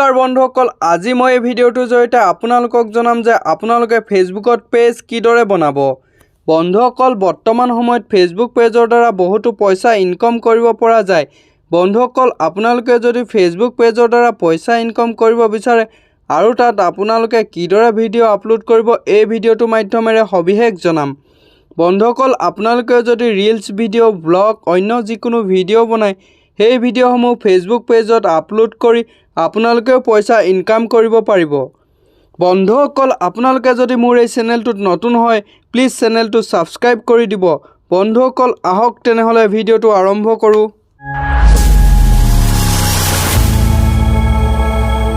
নমস্কাৰ বন্ধুসকল, আজি মই এই ভিডিঅ'টোৰ জৰিয়তে আপোনালোকক জনাম যে আপোনালোকে ফেচবুকত পেজ কিদৰে বনাব। বন্ধুসকল, বৰ্তমান সময়ত ফেচবুক পেজৰ দ্বাৰা বহুতো পইচা ইনকম কৰিব পৰা যায়। বন্ধুসকল, আপোনালোকে যদি ফেচবুক পেজৰ দ্বাৰা পইচা ইনকম কৰিব বিচাৰে আৰু তাত আপোনালোকে কিদৰে ভিডিঅ' আপলোড কৰিব, এই ভিডিঅ'টোৰ মাধ্যমেৰে সবিশেষ জনাম। বন্ধুসকল, আপোনালোকে যদি ৰিলছ ভিডিঅ', ব্লগ, অন্য যিকোনো ভিডিঅ' বনায় সেই ভিডিঅ'সমূহ ফেচবুক পেজত আপলোড কৰি আপোনালোকেও পইচা ইনকাম কৰিব পাৰিব। বন্ধুসকল, আপোনালোকে যদি মোৰ এই চেনেলটোত নতুন হয় প্লিজ চেনেলটো ছাবস্ক্ৰাইব কৰি দিব। বন্ধুসকল, আহক তেনেহ'লে ভিডিঅ'টো আৰম্ভ কৰোঁ।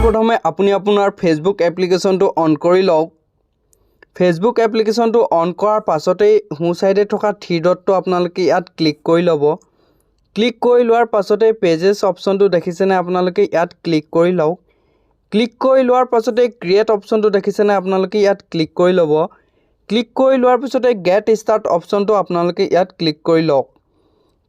প্ৰথমে আপুনি আপোনাৰ ফেচবুক এপ্লিকেশ্যনটো অন কৰি লওক। ফেচবুক এপ্লিকেশ্যনটো অন কৰাৰ পাছতেই সোঁ চাইডে থকা থ্ৰী ডটটো আপোনালোকে ইয়াত ক্লিক কৰি ল'ব। ক্লিক কৰি লোৱাৰ পাছতে পেজেছ অপশ্যনটো দেখিছেনে, আপোনালোকে ইয়াত ক্লিক কৰি লওক। ক্লিক কৰি লোৱাৰ পাছতে ক্ৰিয়েট অপশ্যনটো দেখিছেনে, আপোনালোকে ইয়াত ক্লিক কৰি ল'ব। ক্লিক কৰি লোৱাৰ পিছতে গেট ষ্টাৰ্ট অপশ্যনটো আপোনালোকে ইয়াত ক্লিক কৰি লওক।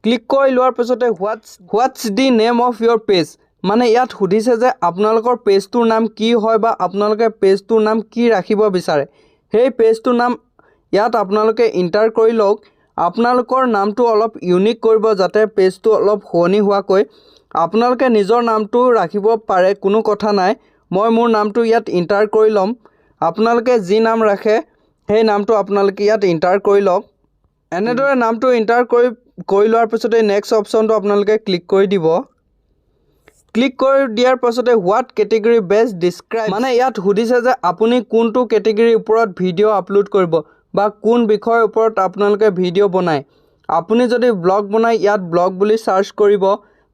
ক্লিক কৰি লোৱাৰ পিছতে what's the name of your page, মানে ইয়াত সুধিছে যে আপোনালোকৰ পেজটোৰ নাম কি হয় বা আপোনালোকে পেজটোৰ নাম কি ৰাখিব বিচাৰে। সেই পেজটোৰ নাম ইয়াত আপোনালোকে ইণ্টাৰ কৰি লওক। আপোনালোকৰ নামটো অলপ ইউনিক কৰিব যাতে পেজটো অলপ শুৱনি হোৱাকৈ। আপোনালোকে নিজৰ নামটো ৰাখিব পাৰে, কোনো কথা নাই। মই মোৰ নামটো ইয়াত ইণ্টাৰ কৰি ল'ম। আপোনালোকে যি নাম ৰাখে সেই নামটো আপোনালোকে ইয়াত ইণ্টাৰ কৰি লওক। এনেদৰে নামটো ইণ্টাৰ কৰি লোৱাৰ পিছতে নেক্সট অপশ্যনটো আপোনালোকে ক্লিক কৰি দিব। ক্লিক কৰি দিয়াৰ পাছতে হোৱাট কেটেগৰী বেষ্ট ডিছক্ৰাইব, মানে ইয়াত সুধিছে যে আপুনি কোনটো কেটেগৰীৰ ওপৰত ভিডিঅ' আপলোড কৰিব বা কোন বিষয়ৰ ওপৰত আপোনালোকে ভিডিঅ' বনায়। আপুনি যদি ব্লগ বনায় ইয়াত ব্লগ বুলি চাৰ্চ কৰিব,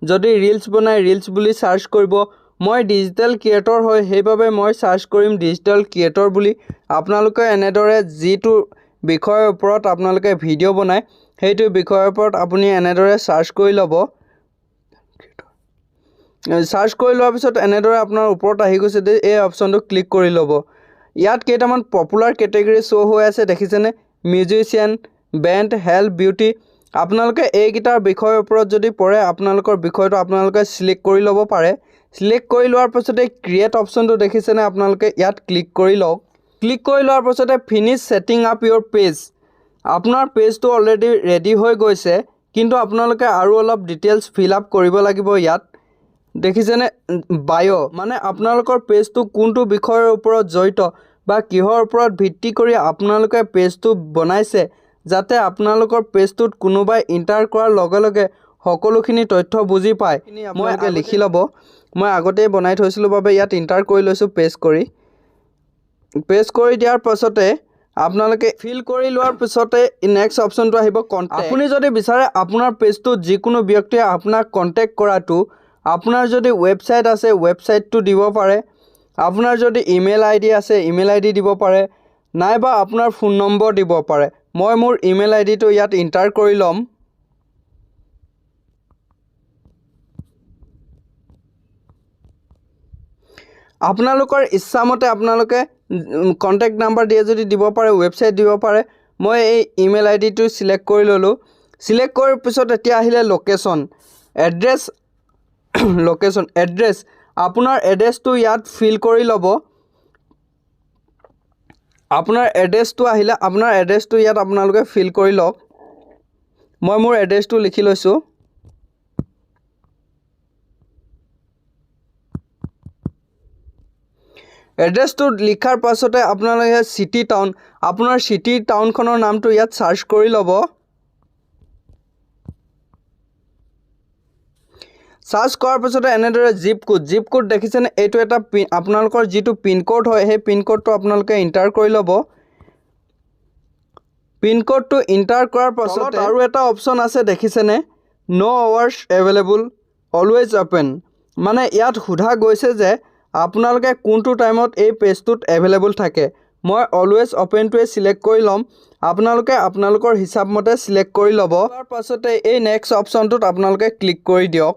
যদি ৰিলছ বনায় ৰিলছ বুলি চাৰ্চ কৰিব। মই ডিজিটেল ক্ৰিয়েটৰ হয় সেইবাবে মই চাৰ্চ কৰিম ডিজিটেল ক্ৰিয়েটৰ বুলি। আপোনালোকে এনেদৰে যিটো বিষয়ৰ ওপৰত আপোনালোকে ভিডিঅ' বনায় সেইটো বিষয়ৰ ওপৰত আপুনি এনেদৰে চাৰ্চ কৰি ল'ব। চাৰ্চ কৰি লোৱাৰ পিছত এনেদৰে আপোনাৰ ওপৰত আহি গৈছে যে এই অপশ্যনটো ক্লিক কৰি ল'ব। ইয়াত কেইটামান পপুলাৰ কেটেগৰী শ্ব' হৈ আছে দেখিছেনে, মিউজিচিয়ান, বেণ্ড, হেল্থ, বিউটি। আপোনালোকে এইকেইটাৰ বিষয়ৰ ওপৰত যদি পৰে আপোনালোকৰ বিষয়টো আপোনালোকে চিলেক্ট কৰি ল'ব পাৰে। চিলেক্ট কৰি লোৱাৰ পাছতে ক্ৰিয়েট অপশ্যনটো দেখিছেনে, আপোনালোকে ইয়াত ক্লিক কৰি লওক। ক্লিক কৰি লোৱাৰ পাছতে finish setting up your page, আপোনাৰ পেজটো অলৰেডি ৰেডি হৈ গৈছে, কিন্তু আপোনালোকে আৰু অলপ ডিটেইলছ ফিল আপ কৰিব লাগিব। ইয়াত দেখিছেনে বায়', মানে আপোনালোকৰ পেজটো কোনটো বিষয়ৰ ওপৰত জড়িত বা কিহৰ ওপৰত ভিত্তি কৰি আপোনালোকে পেজটো বনাইছে, যাতে আপোনালোকৰ পেজটোত কোনোবাই ইণ্টাৰ কৰাৰ লগে লগে সকলোখিনি তথ্য বুজি পায়। মই লিখি ল'ব, মই আগতেই বনাই থৈছিলোঁ বাবে ইয়াত ইণ্টাৰ কৰি লৈছোঁ পেজ কৰি দিয়াৰ পাছতে আপোনালোকে ফিল কৰি লোৱাৰ পিছতে নেক্সট অপশ্যনটো আহিব কণ্টেক্ট। আপুনি যদি বিচাৰে আপোনাৰ পেজটোত যিকোনো ব্যক্তিয়ে আপোনাক কণ্টেক্ট কৰাটো, আপোনাৰ যদি ৱেবছাইট আছে ৱেবছাইটটো দিব পাৰে, আপোনাৰ যদি ইমেইল আই ডি আছে ইমেইল আই ডি দিব পাৰে, নাইবা আপোনাৰ ফোন নম্বৰ দিব পাৰে। মই মোৰ ইমেইল আই ডিটো ইয়াত ইণ্টাৰ কৰি ল'ম। আপোনালোকৰ ইচ্ছামতে আপোনালোকে কণ্টেক্ট নাম্বাৰ দিয়ে যদি দিব পাৰে, ৱেবছাইট দিব পাৰে। মই এই ইমেইল আই ডিটো চিলেক্ট কৰি ল'লোঁ। চিলেক্ট কৰাৰ পিছত এতিয়া আহিলে লোকেশ্যন, এড্ৰেছ। আপোনাৰ এড্ৰেছটো ইয়াত ফিল কৰি ল'ব। আপোনাৰ এড্ৰেছটো আহিলে আপোনাৰ এড্ৰেছটো ইয়াত আপোনালোকে ফিল কৰি লওক। মই মোৰ এড্ৰেছটো লিখি লৈছোঁ। এড্ৰেছটো লিখাৰ পাছতে আপোনালোকে চিটি টাউন, আপোনাৰ চিটি টাউনখনৰ নামটো ইয়াত চাৰ্চ কৰি ল'ব। চাৰ্চ কৰাৰ পিছতে এনেদৰে জিপ কোড দেখিছেনে, এইটো এটা আপোনালোকৰ যিটো পিনক'ড হয় সেই পিনক'ডটো আপোনালোকে ইণ্টাৰ কৰি ল'ব। পিনক'ডটো ইণ্টাৰ কৰাৰ পাছত আৰু এটা অপশ্যন আছে দেখিছেনে, ন' আৱাৰ্ছ এভেইলেবল, অলৱেজ অ'পেন, মানে ইয়াত সোধা গৈছে যে আপোনালোকে কোনটো টাইমত এই পেজটোত এভেইলেবল থাকে। মই অলৱেজ অ'পেনটোৱে চিলেক্ট কৰি ল'ম। আপোনালোকে আপোনালোকৰ হিচাপ মতে চিলেক্ট কৰি ল'ব। তাৰ পাছতে এই নেক্সট অপশ্যনটোত আপোনালোকে ক্লিক কৰি দিয়ক।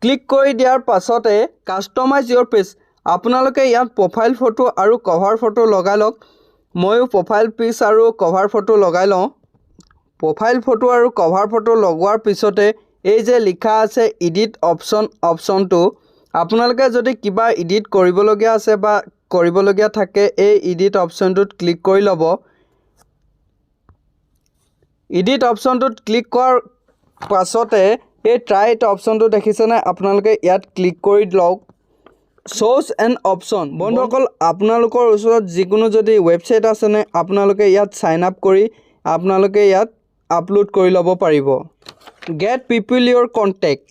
ক্লিক কৰি দিয়াৰ পাছতে কাষ্টমাইজ ইয়'ৰ পেজ, আপোনালোকে ইয়াত প্ৰফাইল ফটো আৰু কভাৰ ফটো লগাই লওক। ময়ো প্ৰফাইল পিক আৰু কভাৰ ফটো লগাই লওঁ। প্ৰফাইল ফটো আৰু কভাৰ ফটো লগোৱাৰ পিছতে এই যে লিখা আছে এডিট অপশ্যনটো আপোনালোকে যদি কিবা এডিট কৰিবলগীয়া আছে বা কৰিবলগীয়া থাকে এই এডিট অপশ্যনটোত ক্লিক কৰি ল'ব। এডিট অপশ্যনটোত ক্লিক কৰাৰ পাছতে এই ট্ৰাইট অপশ্যনটো দেখিছেনে আপোনালোকে ইয়াত ক্লিক কৰি লওক। শ্ব'জ এণ্ড অপশ্যন বন্ধুসকল আপোনালোকৰ ওচৰত যিকোনো যদি ৱেবছাইট আছেনে আপোনালোকে ইয়াত চাইন আপ কৰি আপোনালোকে ইয়াত আপলোড কৰি ল'ব পাৰিব। গেট পিপল ইউৰ কণ্টেক্ট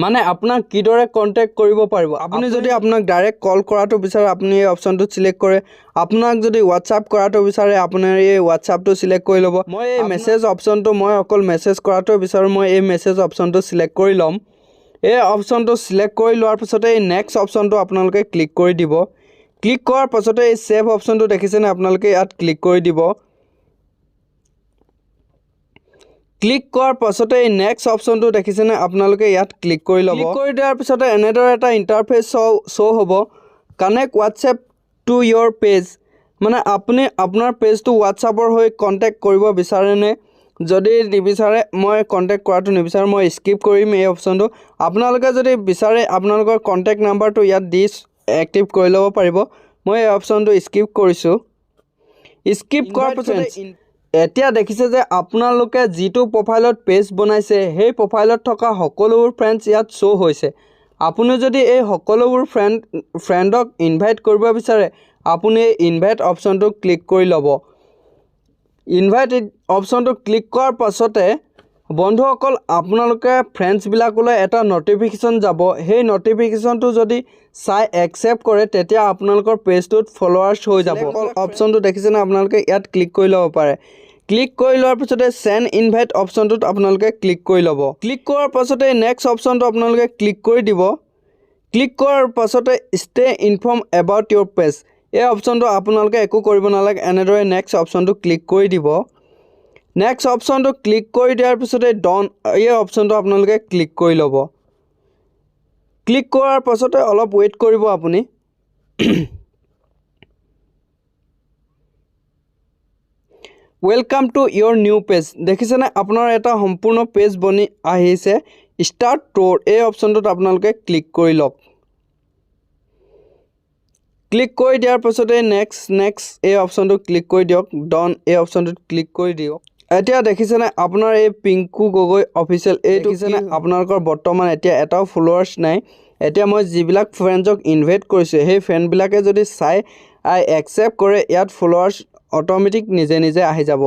মানে আপোনাক কিদৰে কণ্টেক্ট কৰিব পাৰিব। আপুনি যদি আপোনাক ডাইৰেক্ট কল কৰাটো বিচাৰে আপুনি এই অপশ্যনটো চিলেক্ট কৰে। আপোনাক যদি হোৱাটছআপ কৰাটো বিচাৰে আপোনাৰ এই হোৱাটছআপটো চিলেক্ট কৰি ল'ব। মই এই মেছেজ অপশ্যনটো মই অকল মেছেজ কৰাটো বিচাৰোঁ মই এই মেছেজ অপশ্যনটো চিলেক্ট কৰি ল'ম। এই অপশ্যনটো চিলেক্ট কৰি লোৱাৰ পিছতে এই নেক্সট অপশ্যনটো আপোনালোকে ক্লিক কৰি দিব। ক্লিক কৰাৰ পাছতে এই ছেভ অপশ্যনটো দেখিছেনে আপোনালোকে ইয়াত ক্লিক কৰি দিব। ক্লিক কৰাৰ পাছতে এই নেক্সট অপশ্যনটো দেখিছেনে আপোনালোকে ইয়াত ক্লিক কৰি ল'ব। ক্লিক কৰি দিয়াৰ পিছতে এনেদৰে এটা ইণ্টাৰফেচ শ্ব' হ'ব। Connect WhatsApp to your page মানে আপুনি আপোনাৰ পেজটো হোৱাটছআপৰ হৈ কণ্টেক্ট কৰিব বিচাৰেনে। যদি নিবিচাৰে মই কণ্টেক্ট কৰাটো নিবিচাৰোঁ মই স্কিপ কৰিম এই অপশ্যনটো। আপোনালোকে যদি বিচাৰে আপোনালোকৰ কণ্টেক্ট নাম্বাৰটো ইয়াত দি এক্টিভ কৰি ল'ব পাৰিব। মই এই অপশ্যনটো স্কিপ কৰিছোঁ। স্কিপ কৰাৰ পিছতে এতিয়া দেখিছে যে আপোনালোকে যিটো প্ৰফাইলত পেজ বনাইছে সেই প্ৰফাইলত থকা সকলোবোৰ ফ্ৰেণ্ডছ ইয়াত শ্ব' হৈছে। আপুনি যদি এই সকলোবোৰ ফ্ৰেণ্ডক ইনভাইট কৰিব বিচাৰে আপুনি এই ইনভাইট অপশ্যনটো ক্লিক কৰি ল'ব। ইনভাইট অপশ্যনটো ক্লিক কৰাৰ পাছতে বন্ধুসকল আপোনালোকে ফ্ৰেণ্ডছবিলাকলৈ এটা ন'টিফিকেশ্যন যাব। সেই ন'টিফিকেশ্যনটো যদি চাই একচেপ্ট কৰে তেতিয়া আপোনালোকৰ পেজটোত ফলোৱাৰ্ছ হৈ যাব। অপশ্যনটো দেখিছেনে আপোনালোকে ইয়াত ক্লিক কৰি ল'ব পাৰে। ক্লিক কৰি লোৱাৰ পিছতে চেণ্ড ইনভাইট অপশ্যনটোত আপোনালোকে ক্লিক কৰি ল'ব। ক্লিক কৰাৰ পাছতে নেক্সট অপশ্যনটো আপোনালোকে ক্লিক কৰি দিব। ক্লিক কৰাৰ পাছতে stay inform about your page এই অপশ্যনটো আপোনালোকে একো কৰিব নালাগে এনেদৰে নেক্সট অপশ্যনটো ক্লিক কৰি দিব। নেক্সট অপশ্যনটো ক্লিক কৰি দিয়াৰ পিছতে ডন এই অপশ্যনটো আপোনালোকে ক্লিক কৰি ল'ব। ক্লিক কৰাৰ পাছতে অলপ ৱেইট কৰিব আপুনি। Welcome to your new page দেখিছেনে আপোনাৰ এটা সম্পূৰ্ণ পেজ বনি আহিছে। ষ্টাৰ্ট ট'ৰ এই অপশ্যনটোত আপোনালোকে ক্লিক কৰি লওক। ক্লিক কৰি দিয়াৰ পাছতে নেক্সট এই অপশ্যনটো ক্লিক কৰি দিয়ক। ডন এই অপশ্যনটোত ক্লিক কৰি দিয়ক। এতিয়া দেখিছেনে আপোনাৰ এই পিংকু গগৈ অফিচিয়েল এইটো দেখিছেনে আপোনালোকৰ বৰ্তমান এতিয়া এটাও ফলোৱাৰ্ছ নাই। এতিয়া মই যিবিলাক ফ্ৰেণ্ডছক ইনভাইট কৰিছোঁ সেই ফ্ৰেণ্ডবিলাকে যদি চাই একচেপ্ট কৰে ইয়াত ফলোৱাৰ্ছ অট'মেটিক নিজে নিজে আহি যাব।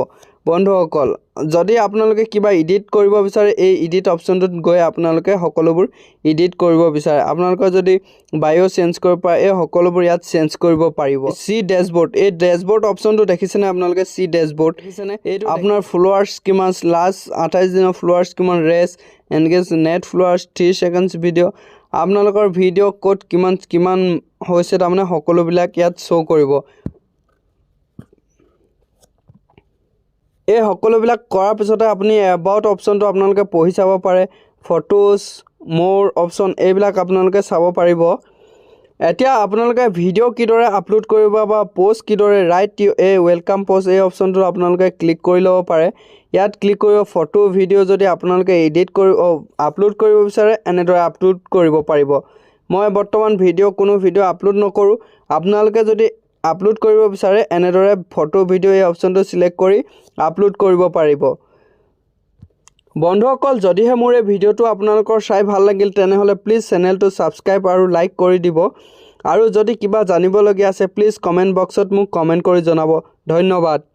বন্ধুসকল যদি আপোনালোকে কিবা এডিট কৰিব বিচাৰে এই এডিট অপশ্যনটোত গৈ আপোনালোকে সকলোবোৰ এডিট কৰিব বিচাৰে। আপোনালোকৰ যদি বায়ো চেঞ্জ কৰিব পাৰে এই সকলোবোৰ ইয়াত চেঞ্জ কৰিব পাৰিব। চি ডেছবৰ্ড এই ডেছবৰ্ড অপশ্যনটো দেখিছেনে আপোনালোকে চি ডেছবৰ্ড দেখিছেনে এইটো আপোনাৰ ফলোৱাৰ্ছ কিমান লাষ্ট 28 দিনৰ ফলোৱাৰ্ছ কিমান ৰেছ engage net followers 3 seconds video' আপোনালোকৰ ভিডিঅ' ক'ত কিমান হৈছে তাৰমানে সকলোবিলাক ইয়াত শ্ব' কৰিব। এই সকলোবিলাক কৰাৰ পিছতে আপুনি এবাউট অপশ্যনটো আপোনালোকে পঢ়ি চাব পাৰে। ফটোজ মোৰ অপশ্যন এইবিলাক আপোনালোকে চাব পাৰিব। এতিয়া আপোনালোকে ভিডিঅ' কিদৰে আপলোড কৰিব বা পোষ্ট কিদৰে ৰাইট এই ৱেলকাম পোষ্ট এই অপশ্যনটো আপোনালোকে ক্লিক কৰি ল'ব পাৰে। ইয়াত ক্লিক কৰিব ফটো ভিডিঅ' যদি আপোনালোকে এডিট কৰি আপলোড কৰিব বিচাৰে এনেদৰে আপলোড কৰিব পাৰিব। মই বৰ্তমান কোনো ভিডিঅ' আপলোড নকৰোঁ। আপোনালোকে যদি আপলোড কৰিব বিচাৰে এনেদৰে ফটো ভিডিঅ' এই অপশ্যনটো চিলেক্ট কৰি আপলোড কৰিব পাৰিব। বন্ধুসকল যদিহে মোৰ এই ভিডিঅ'টো আপোনালোকৰ চাই ভাল লাগিল তেনেহ'লে প্লিজ চেনেলটো ছাবস্ক্ৰাইব আৰু লাইক কৰি দিব। আৰু যদি কিবা জানিবলগীয়া আছে প্লিজ কমেণ্ট বক্সত মোক কমেণ্ট কৰি জনাব। ধন্যবাদ।